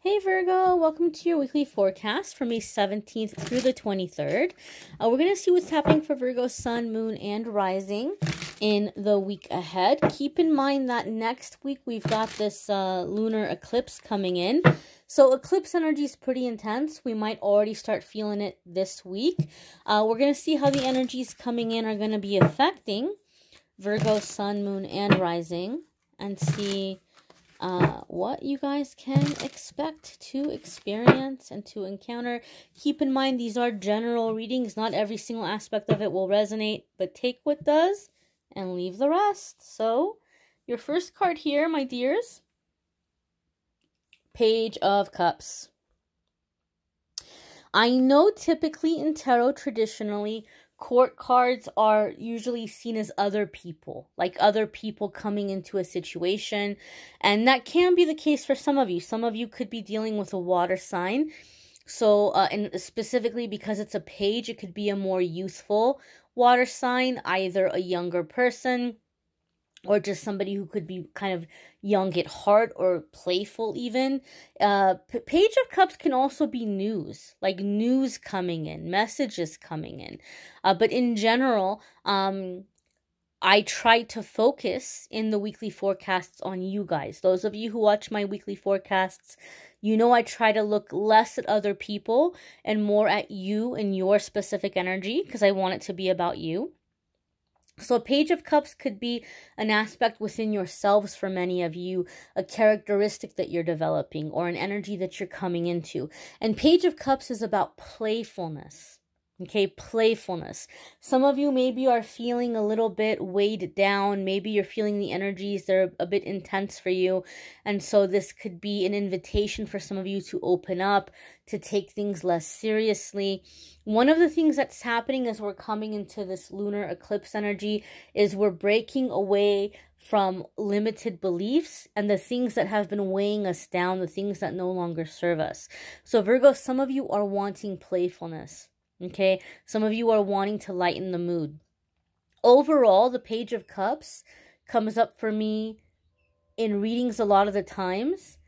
Hey Virgo, welcome to your weekly forecast from May 17th through the 23rd. We're going to see what's happening for Virgo, Sun, Moon, and Rising in the week ahead. Keep in mind that next week we've got this lunar eclipse coming in. So eclipse energy is pretty intense. We might already start feeling it this week. We're going to see how the energies coming in are going to be affecting Virgo, Sun, Moon, and Rising, and see what you guys can expect to experience and to encounter. Keep in mind, these are general readings. Not every single aspect of it will resonate, but take what does and leave the rest. So, your first card here, my dears, Page of Cups. I know typically in tarot, traditionally, court cards are usually seen as other people, like other people coming into a situation. And that can be the case for some of you. Some of you could be dealing with a water sign. So, and specifically because it's a page, it could be a more youthful water sign, either a younger person or just somebody who could be kind of young at heart or playful even. Page of Cups can also be news, like news coming in, messages coming in. But in general, I try to focus in the weekly forecasts on you guys. Those of you who watch my weekly forecasts, you know I try to look less at other people and more at you and your specific energy, because I want it to be about you. So Page of Cups could be an aspect within yourselves for many of you, a characteristic that you're developing or an energy that you're coming into. And Page of Cups is about playfulness. Okay, playfulness. Some of you maybe are feeling a little bit weighed down. Maybe you're feeling the energies, they're a bit intense for you. And so this could be an invitation for some of you to open up, to take things less seriously. One of the things that's happening as we're coming into this lunar eclipse energy is we're breaking away from limited beliefs and the things that have been weighing us down, the things that no longer serve us. So Virgo, some of you are wanting playfulness. Okay, some of you are wanting to lighten the mood. Overall, the Page of Cups comes up for me in readings a lot of the times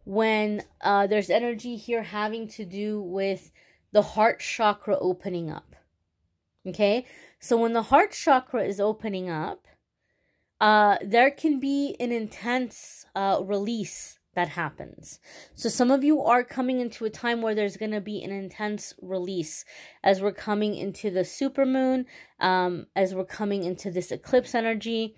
when there's energy here having to do with the heart chakra opening up. Okay, so when the heart chakra is opening up, there can be an intense release that happens. So some of you are coming into a time where there's going to be an intense release as we're coming into the supermoon, as we're coming into this eclipse energy.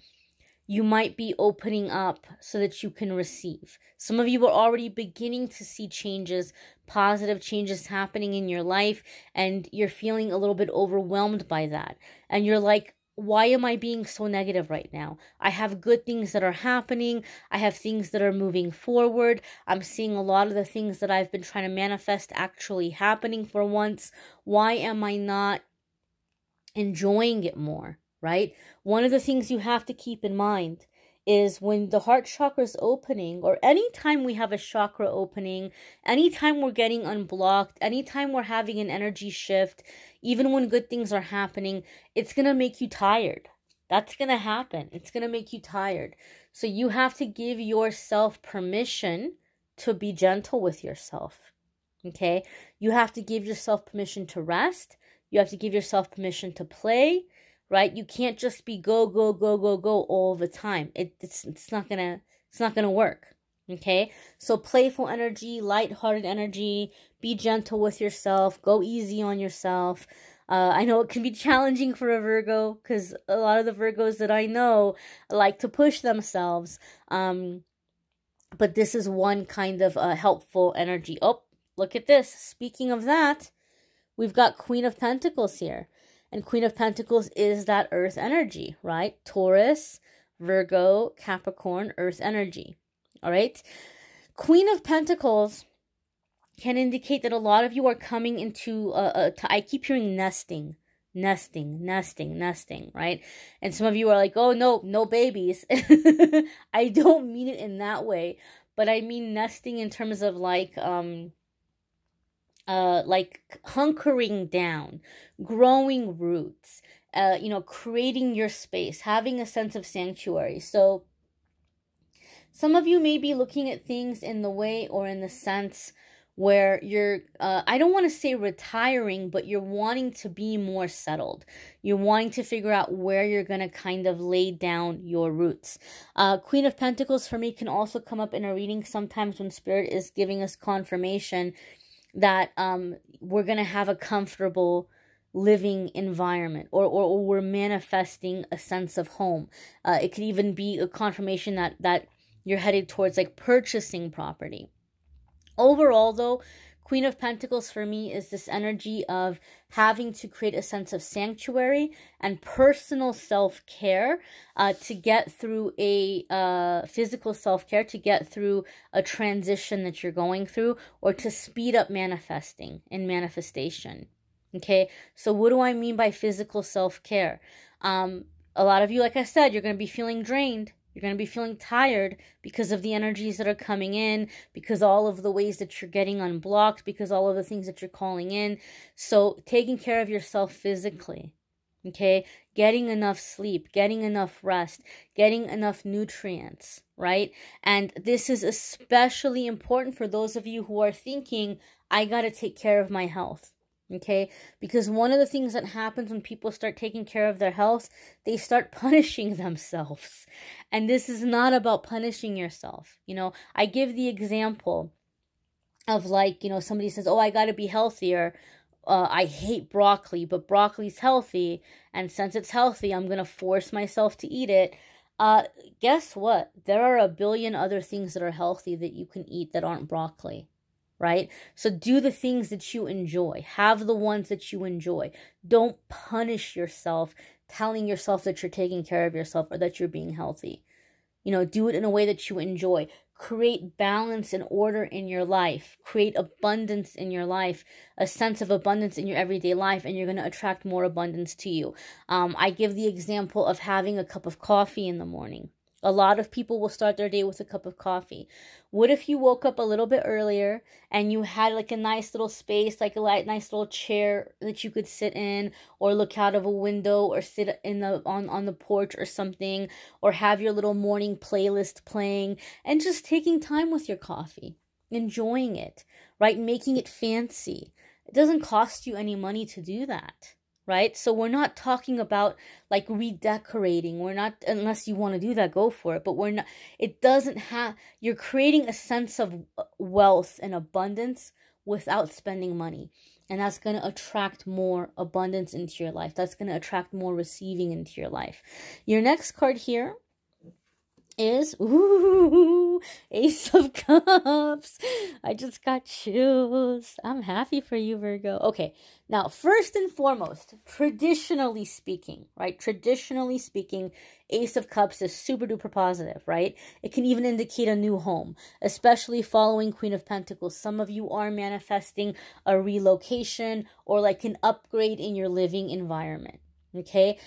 You might be opening up so that you can receive. Some of you are already beginning to see changes, positive changes happening in your life, and you're feeling a little bit overwhelmed by that. And you're like, why am I being so negative right now? I have good things that are happening. I have things that are moving forward. I'm seeing a lot of the things that I've been trying to manifest actually happening for once. Why am I not enjoying it more, right? One of the things you have to keep in mind is when the heart chakra is opening, or anytime we have a chakra opening, anytime we're getting unblocked, anytime we're having an energy shift, even when good things are happening, it's going to make you tired. That's going to happen. It's going to make you tired. So you have to give yourself permission to be gentle with yourself. Okay? You have to give yourself permission to rest. You have to give yourself permission to play. Right? You can't just be go, go, go, go, go all the time. It's not gonna work. Okay? So playful energy, lighthearted energy, be gentle with yourself, go easy on yourself. I know it can be challenging for a Virgo because a lot of the Virgos that I know like to push themselves. But this is one kind of helpful energy. Oh, look at this. Speaking of that, we've got Queen of Pentacles here. And Queen of Pentacles is that earth energy, right? Taurus, Virgo, Capricorn, earth energy. All right? Queen of Pentacles can indicate that a lot of you are coming into, I keep hearing nesting, right? And some of you are like, oh, no babies. I don't mean it in that way, but I mean nesting in terms of like hunkering down, growing roots, creating your space, having a sense of sanctuary. So Some of you may be looking at things in the way or in the sense where you're, I don't want to say retiring, but you're wanting to be more settled. You're wanting to figure out where you're going to kind of lay down your roots. Queen of Pentacles for me can also come up in a reading sometimes when Spirit is giving us confirmation that we're going to have a comfortable living environment, or we're manifesting a sense of home. It could even be a confirmation that you're headed towards like purchasing property. Overall, though, Queen of Pentacles for me is this energy of having to create a sense of sanctuary and personal self-care to get through a physical self-care, to get through a transition that you're going through, or to speed up manifesting and manifestation. Okay, so what do I mean by physical self-care? A lot of you, like I said, you're going to be feeling drained. You're going to be feeling tired because of the energies that are coming in, because all of the ways that you're getting unblocked, because all of the things that you're calling in. So taking care of yourself physically, okay? Getting enough sleep, getting enough rest, getting enough nutrients, right? And this is especially important for those of you who are thinking, I got to take care of my health. Okay, because one of the things that happens when people start taking care of their health, they start punishing themselves. And this is not about punishing yourself. You know, I give the example of like, you know, somebody says, oh, I got to be healthier. I hate broccoli, but broccoli's healthy. And since it's healthy, I'm going to force myself to eat it. Guess what? There are a billion other things that are healthy that you can eat that aren't broccoli. Right? So do the things that you enjoy. Have the ones that you enjoy. Don't punish yourself telling yourself that you're taking care of yourself or that you're being healthy. You know, do it in a way that you enjoy. Create balance and order in your life. Create abundance in your life, a sense of abundance in your everyday life, and you're going to attract more abundance to you. I give the example of having a cup of coffee in the morning. A lot of people will start their day with a cup of coffee. What if you woke up a little bit earlier and you had like a nice little space, like a nice little chair that you could sit in, or look out of a window, or sit in on the porch or something, or have your little morning playlist playing and just taking time with your coffee, enjoying it, right? Making it fancy. It doesn't cost you any money to do that. Right? So we're not talking about like redecorating. We're not, unless you want to do that, go for it. But we're not, it doesn't have, you're creating a sense of wealth and abundance without spending money. And that's going to attract more abundance into your life. That's going to attract more receiving into your life. Your next card here is, ooh, Ace of Cups. I just got chills. I'm happy for you, Virgo. Okay, now, first and foremost, traditionally speaking, right? Traditionally speaking, Ace of Cups is super duper positive, right? It can even indicate a new home, especially following Queen of Pentacles. Some of you are manifesting a relocation or like an upgrade in your living environment. Okay,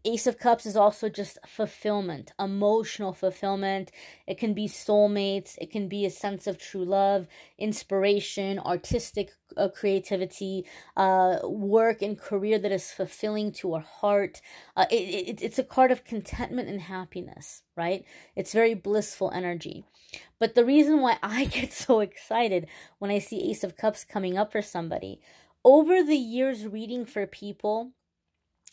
Ace of Cups is also just fulfillment, emotional fulfillment. It can be soulmates. It can be a sense of true love, inspiration, artistic creativity, work and career that is fulfilling to our heart. It's a card of contentment and happiness, right? It's very blissful energy. But the reason why I get so excited when I see Ace of Cups coming up for somebody, over the years reading for people,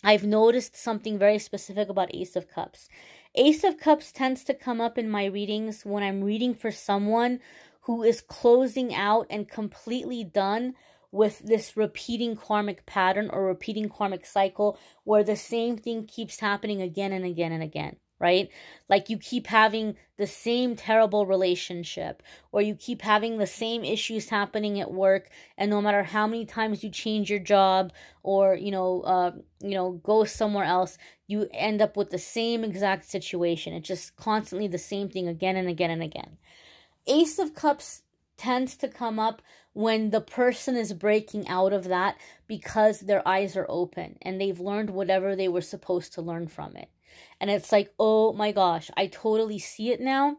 I've noticed something very specific about Ace of Cups. Ace of Cups tends to come up in my readings when I'm reading for someone who is closing out and completely done with this repeating karmic pattern or repeating karmic cycle where the same thing keeps happening again and again and again. Right? Like you keep having the same terrible relationship, or you keep having the same issues happening at work, and no matter how many times you change your job or go somewhere else, you end up with the same exact situation. It's just constantly the same thing again and again and again. Ace of Cups tends to come up when the person is breaking out of that because their eyes are open and they've learned whatever they were supposed to learn from it. And it's like, oh my gosh, I totally see it now.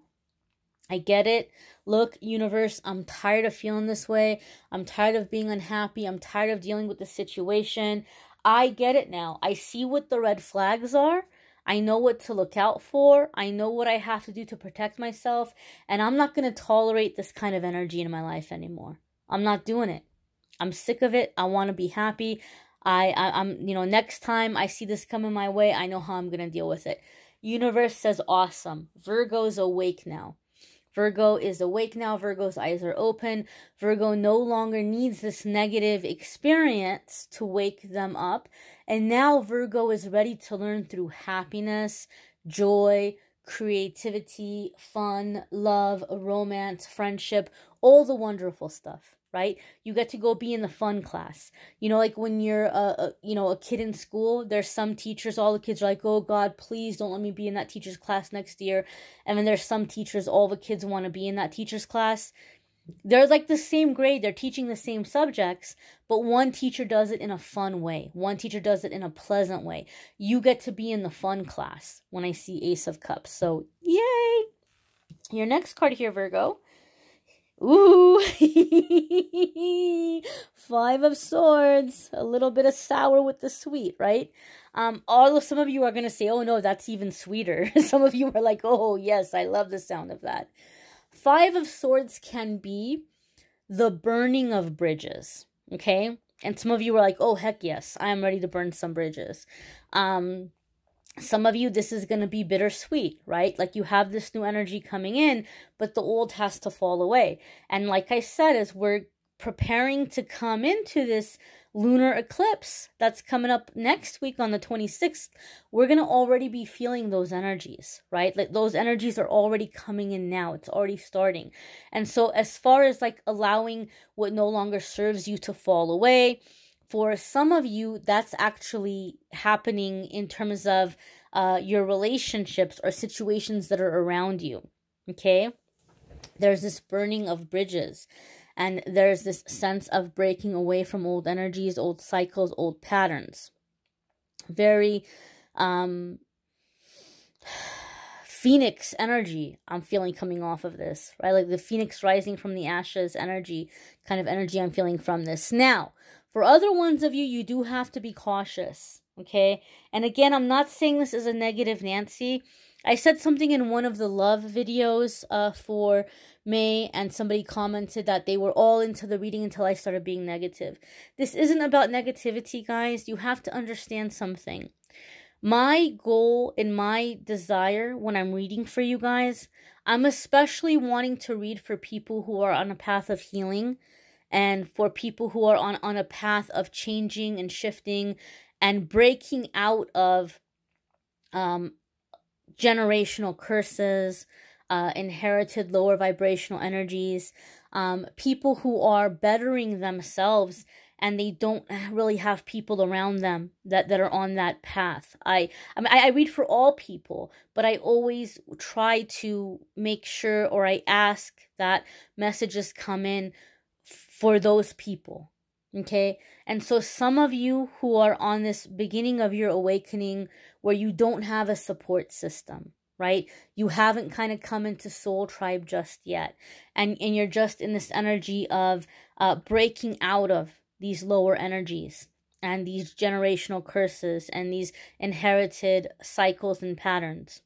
I get it. Look, universe, I'm tired of feeling this way. I'm tired of being unhappy. I'm tired of dealing with the situation. I get it now. I see what the red flags are. I know what to look out for. I know what I have to do to protect myself. And I'm not going to tolerate this kind of energy in my life anymore. I'm not doing it. I'm sick of it. I want to be happy. I'm, next time I see this coming my way, I know how I'm going to deal with it. Universe says awesome. Virgo's awake now. Virgo is awake now. Virgo's eyes are open. Virgo no longer needs this negative experience to wake them up. And now Virgo is ready to learn through happiness, joy, creativity, fun, love, romance, friendship, all the wonderful stuff, right? You get to go be in the fun class. Like when you're a kid in school, there's some teachers, all the kids are like, oh God, please don't let me be in that teacher's class next year. And then there's some teachers, all the kids want to be in that teacher's class. They're like the same grade, they're teaching the same subjects, but one teacher does it in a fun way. One teacher does it in a pleasant way. You get to be in the fun class when I see Ace of Cups. So, yay! Your next card here, Virgo. Ooh, 5 of Swords, a little bit of sour with the sweet, right? Some of you are going to say, oh no, that's even sweeter. Some of you are like, oh yes, I love the sound of that. 5 of Swords can be the burning of bridges, okay? And some of you are like, oh heck yes, I am ready to burn some bridges. Some of you, this is going to be bittersweet, right? Like you have this new energy coming in, but the old has to fall away. And like I said, as we're preparing to come into this lunar eclipse that's coming up next week on the 26th, we're going to already be feeling those energies, right? Like those energies are already coming in now. It's already starting. And so as far as like allowing what no longer serves you to fall away, for some of you, that's actually happening in terms of your relationships or situations that are around you, okay? There's this burning of bridges, and there's this sense of breaking away from old energies, old cycles, old patterns. Very Phoenix energy I'm feeling coming off of this, right? Like the Phoenix rising from the ashes energy, kind of energy I'm feeling from this. Now, for other ones of you, you do have to be cautious, okay? And again, I'm not saying this as a negative Nancy. I said something in one of the love videos for May, and somebody commented that they were all into the reading until I started being negative. This isn't about negativity, guys. You have to understand something. My goal and my desire when I'm reading for you guys, I'm especially wanting to read for people who are on a path of healing, and for people who are on a path of changing and shifting and breaking out of generational curses, inherited lower vibrational energies, people who are bettering themselves and they don't really have people around them that are on that path. I read for all people, but I always try to make sure, or I ask that messages come in for those people, okay? And so some of you who are on this beginning of your awakening where you don't have a support system, right? You haven't kind of come into soul tribe just yet. And you're just in this energy of breaking out of these lower energies and these generational curses and these inherited cycles and patterns.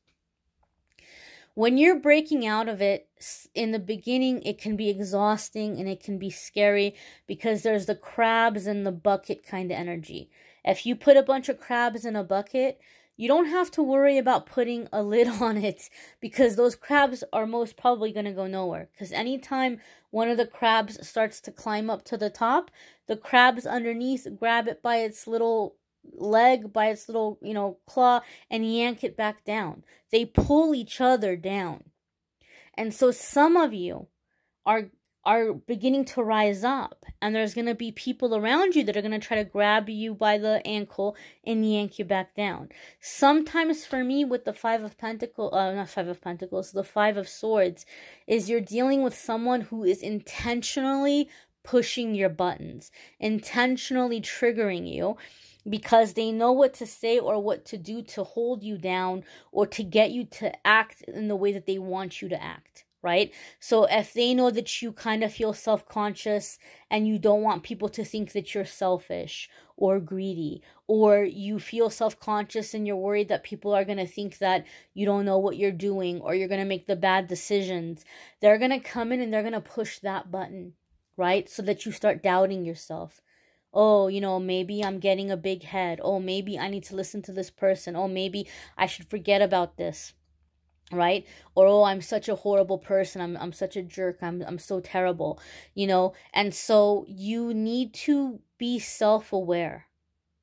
When you're breaking out of it, in the beginning, it can be exhausting and it can be scary because there's the crabs in the bucket kind of energy. If you put a bunch of crabs in a bucket, you don't have to worry about putting a lid on it because those crabs are most probably going to go nowhere. Because anytime one of the crabs starts to climb up to the top, the crabs underneath grab it by its little leg, by its little, claw, and yank it back down. They pull each other down. And so some of you are beginning to rise up, and there's going to be people around you that are going to try to grab you by the ankle and yank you back down. Sometimes for me with the 5 of Pentacles, not 5 of Pentacles, the 5 of Swords, is you're dealing with someone who is intentionally pushing your buttons, intentionally triggering you, because they know what to say or what to do to hold you down or to get you to act in the way that they want you to act. right? So if they know that you kind of feel self-conscious and you don't want people to think that you're selfish or greedy, or you feel self-conscious and you're worried that people are going to think that you don't know what you're doing or you're going to make the bad decisions, they're going to come in and they're going to push that button, right? So that you start doubting yourself. Oh, maybe I'm getting a big head. Oh, maybe I need to listen to this person. Oh, maybe I should forget about this. Right? Or, oh, I'm such a horrible person. I'm such a jerk. I'm so terrible, And so you need to be self-aware,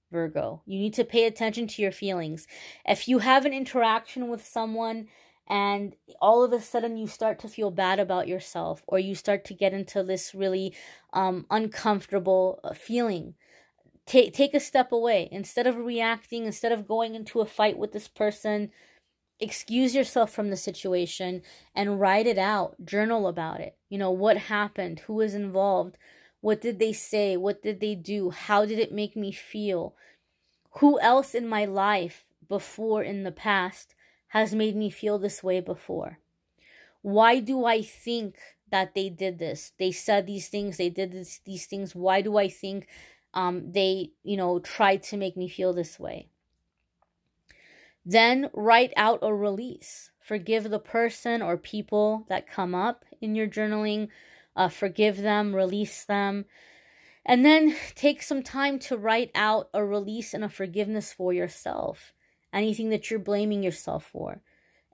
Virgo. You need to pay attention to your feelings. If you have an interaction with someone and all of a sudden you start to feel bad about yourself, or you start to get into this really uncomfortable feeling, take a step away. Instead of reacting, instead of going into a fight with this person, excuse yourself from the situation and write it out. Journal about it. What happened? Who was involved? What did they say? What did they do? How did it make me feel? Who else in my life before in the past has made me feel this way before? Why do I think that they did this? They said these things. They did these things. Why do I think they, tried to make me feel this way? Then write out a release. Forgive the person or people that come up in your journaling. Forgive them, release them. And then take some time to write out a release and a forgiveness for yourself. Anything that you're blaming yourself for.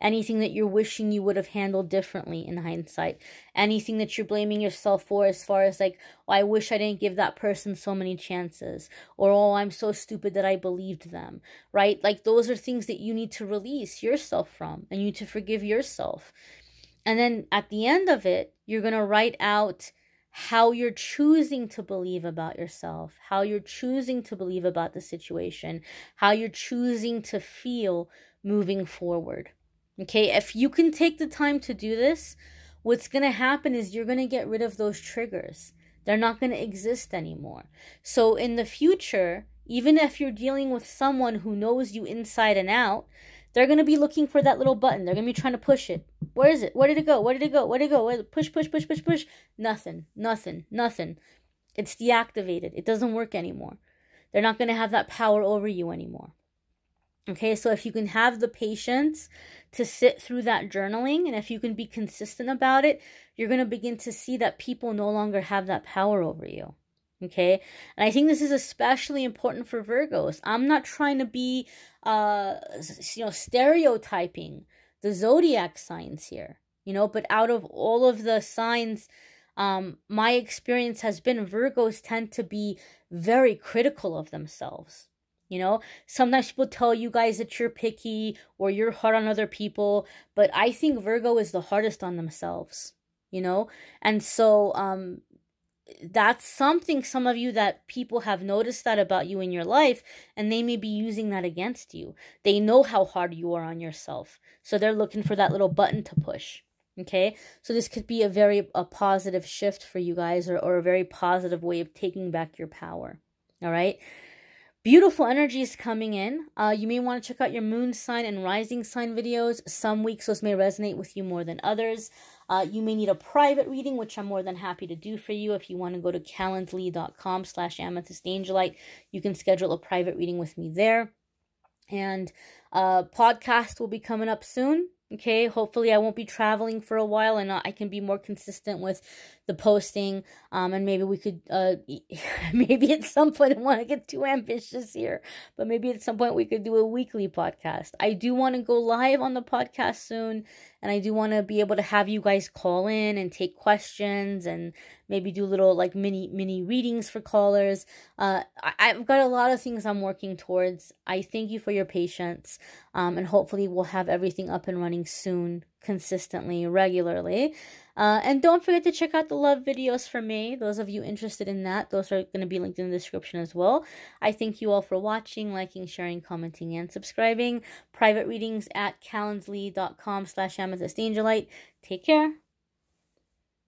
Anything that you're wishing you would have handled differently in hindsight. Anything that you're blaming yourself for as far as like, oh, I wish I didn't give that person so many chances. Or, oh, I'm so stupid that I believed them. Right? Like those are things that you need to release yourself from. And you need to forgive yourself. And then at the end of it, you're going to write out how you're choosing to believe about yourself. How you're choosing to believe about the situation. How you're choosing to feel moving forward. Okay, if you can take the time to do this, what's going to happen is you're going to get rid of those triggers. They're not going to exist anymore. So in the future, even if you're dealing with someone who knows you inside and out, they're going to be looking for that little button. They're going to be trying to push it. Where is it? Where did it go? Where did it go? Where did it go? Push, push, push, push, push. Nothing, nothing, nothing. It's deactivated. It doesn't work anymore. They're not going to have that power over you anymore. Okay, so if you can have the patience to sit through that journaling, and if you can be consistent about it, you're going to begin to see that people no longer have that power over you. Okay, and I think this is especially important for Virgos. I'm not trying to be, stereotyping the zodiac signs here, but out of all of the signs, my experience has been Virgos tend to be very critical of themselves. Sometimes people tell you guys that you're picky or you're hard on other people, but I think Virgo is the hardest on themselves, and so that's something, some of you, that people have noticed that about you in your life, and they may be using that against you. They know how hard you are on yourself, so they're looking for that little button to push. Okay, so this could be a positive shift for you guys, or a very positive way of taking back your power. All right. Beautiful energies coming in. You may want to check out your moon sign and rising sign videos. Some weeks those may resonate with you more than others. You may need a private reading, which I'm more than happy to do for you. If you want to go to calendly.com/amethystangelite, you can schedule a private reading with me there. And podcast will be coming up soon. Okay, hopefully I won't be traveling for a while, and I can be more consistent with the posting. And maybe we could, maybe at some point, I don't want to get too ambitious here, but maybe at some point we could do a weekly podcast. I do want to go live on the podcast soon, and I do want to be able to have you guys call in and take questions, and maybe do little like mini readings for callers. I've got a lot of things I'm working towards. I thank you for your patience, and hopefully we'll have everything up and running soon, consistently, regularly. And don't forget to check out the love videos for me. Those of you interested in that, those are going to be linked in the description as well. I thank you all for watching, liking, sharing, commenting, and subscribing. Private readings at calendly.com/amethystangelite. Take care.